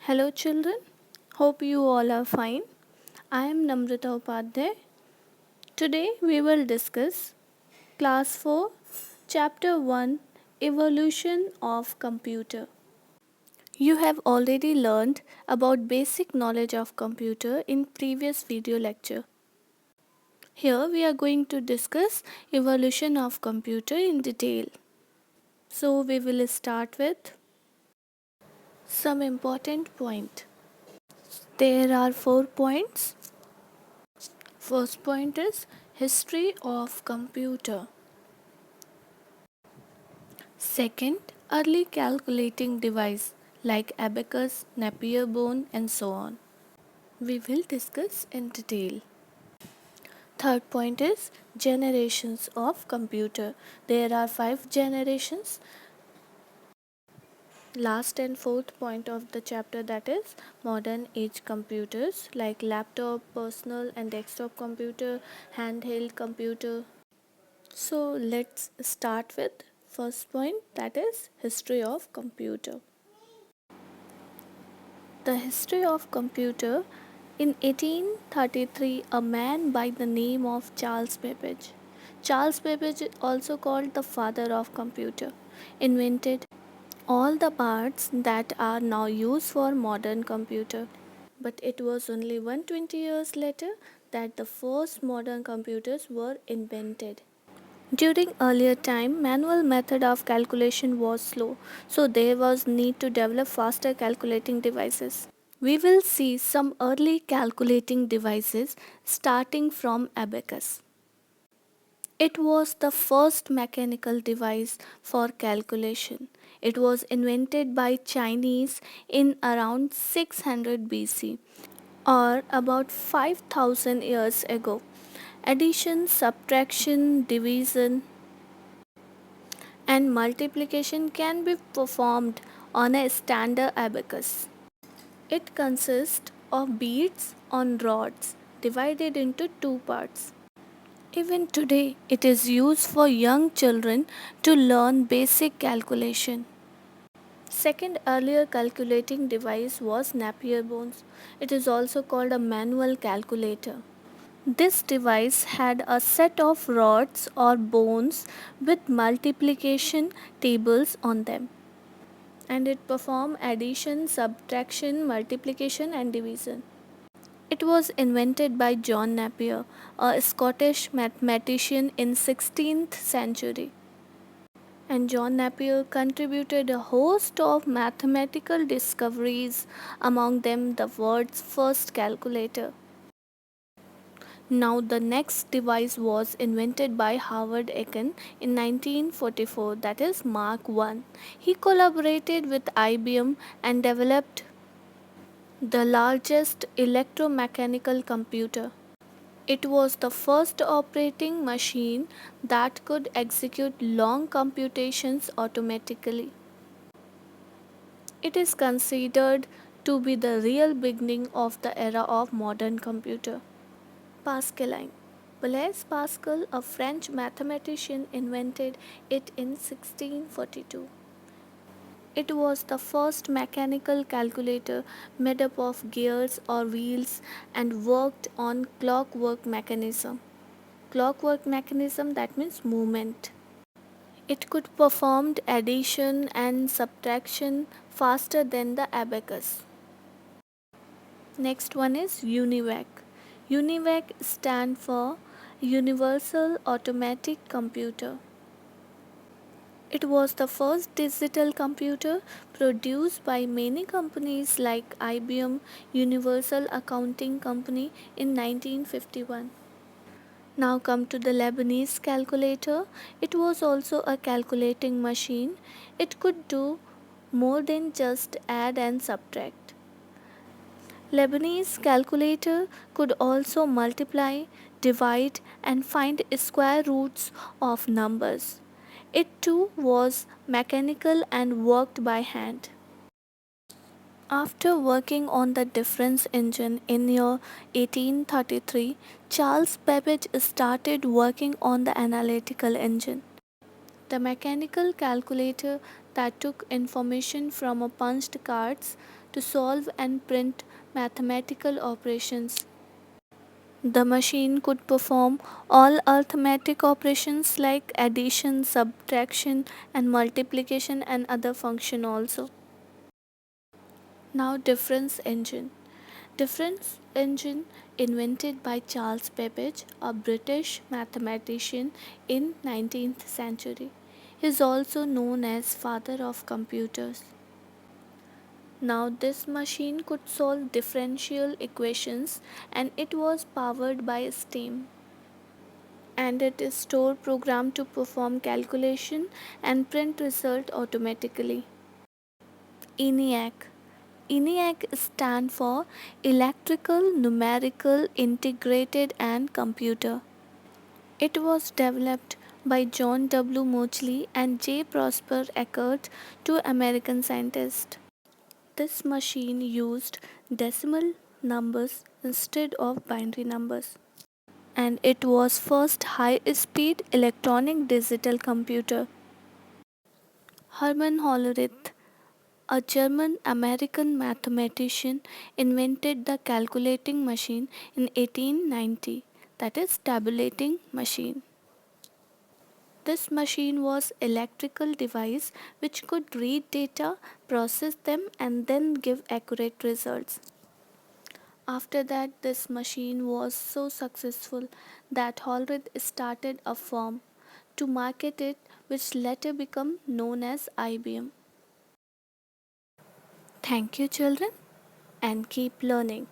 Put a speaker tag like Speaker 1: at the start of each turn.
Speaker 1: Hello, children. Hope you all are fine. I am Namrata Upadhyay. Today we will discuss Class 4, Chapter 1 Evolution of Computer. You have already learned about basic knowledge of computer in previous video lecture. Here we are going to discuss evolution of computer in detail. So we will start with some important point. There are 4 points. First point is history of computer. Second, early calculating device like abacus, Napier bone and so on. We will discuss in detail. Third point is generations of computer. There are 5 generations. Last and fourth point of the chapter, that is modern age computers like laptop, personal and desktop computer, handheld computer. So let's start with first point, that is history of computer. The history of computer. In 1833, a man by the name of Charles Babbage, Charles Babbage, also called the father of computer, invented all the parts that are now used for modern computer. But it was only 120 years later that the first modern computers were invented. During earlier time, manual method of calculation was slow, so there was need to develop faster calculating devices. We will see some early calculating devices starting from abacus. It was the first mechanical device for calculation. It was invented by Chinese in around 600 BC or about 5000 years ago. Addition, subtraction, division and multiplication can be performed on a standard abacus. It consists of beads on rods divided into 2 parts. Even today, it is used for young children to learn basic calculation. Second earlier calculating device was Napier bones. It is also called a manual calculator. This device had a set of rods or bones with multiplication tables on them, and it performed addition, subtraction, multiplication and division. It was invented by John Napier, a Scottish mathematician in 16th century. And John Napier contributed a host of mathematical discoveries, among them the world's first calculator. Now the next device was invented by Howard Aiken in 1944, that is Mark I. He collaborated with IBM and developed the largest electromechanical computer. It was the first operating machine that could execute long computations automatically. It is considered to be the real beginning of the era of modern computer. Pascaline. Blaise Pascal, a French mathematician, invented it in 1642. It was the first mechanical calculator made up of gears or wheels and worked on clockwork mechanism. Clockwork mechanism, that means movement. It could perform addition and subtraction faster than the abacus. Next one is UNIVAC. UNIVAC stand for Universal Automatic Computer. It was the first digital computer produced by many companies like IBM, Universal Accounting Company in 1951. Now come to the Lebanese calculator. It was also a calculating machine. It could do more than just add and subtract. Lebanese calculator could also multiply, divide and find square roots of numbers. It too was mechanical and worked by hand. After working on the difference engine in year 1833, Charles Babbage started working on the analytical engine, the mechanical calculator that took information from a punched cards to solve and print mathematical operations. The machine could perform all arithmetic operations like addition, subtraction, and multiplication and other function also. Now difference engine. Difference engine invented by Charles Babbage, a British mathematician in 19th century. He is also known as father of computers. Now this machine could solve differential equations and it was powered by steam, and it is stored program to perform calculation and print result automatically. ENIAC. ENIAC stand for Electrical Numerical Integrated and Computer. It was developed by John W. Mauchly and J. Prosper Eckert, two American scientists. This machine used decimal numbers instead of binary numbers, and it was first high-speed electronic digital computer. Hermann Hollerith, a German American mathematician, invented the calculating machine in 1890, that is tabulating machine. This machine was electrical device which could read data, process them and then give accurate results. After that, this machine was so successful that Hollerith started a firm to market it, which later became known as IBM. Thank you, children, and keep learning.